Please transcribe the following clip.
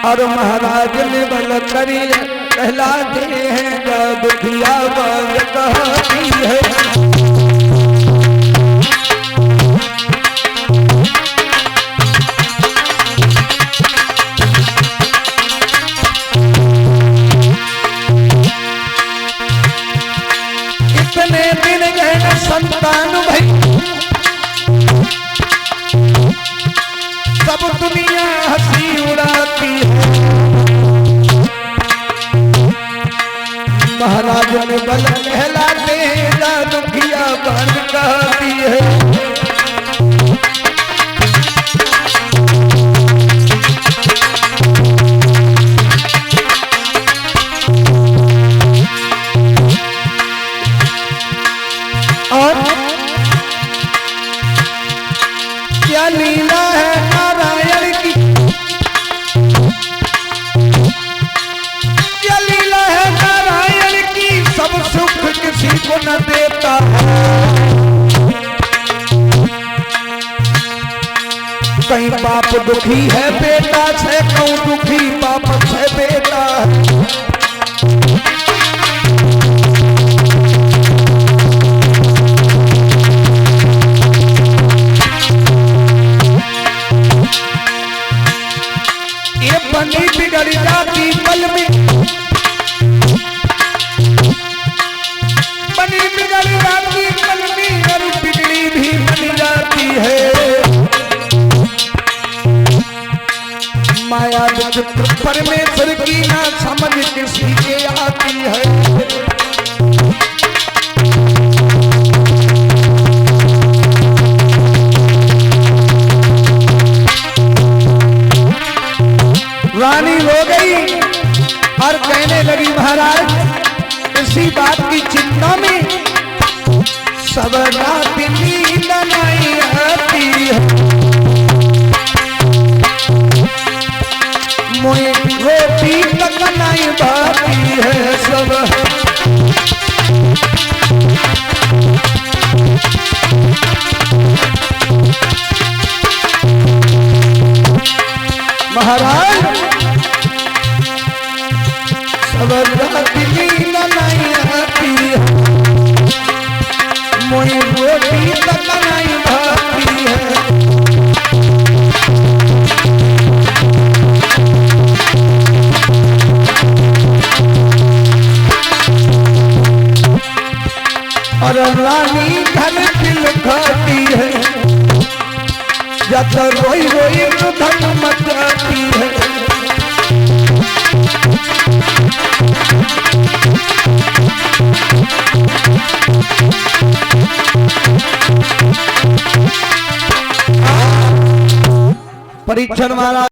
और महाराज ने बल करी कहलाते हैं जो दुखिया बाल कहती है। इतने दिन गए संतान भाई सब दुनिया हंसी उड़ाती है। महाराज ने बल कहलाते हैं दुखिया बन कहती है। और क्या लीला है नारायण की, क्या लीला है नारायण की, सब सुख किसी को न देता है। कहीं बाप दुखी है बेटा से, कहूँ दुखी बाप से बेटा है। बनी बिगड़ जाती पल में, बनी बिगड़ जाती पल में, और बिगड़ी भी बन जाती है। माया चित्र परमेश्वर की ना समझ किसी के आती है। रानी हो गई और कहने लगी महाराज इसी बात की चिंता में सब रात नींद नहीं आती है। मुझे रोटी तक नहीं भाती है सब। महाराज सब रात नींद नहीं आती है, मुझे रोटी तक नहीं भाती है। और रानी घर दिल खाती है, जब रोई रोई धन मचाती है। परीक्षण वाला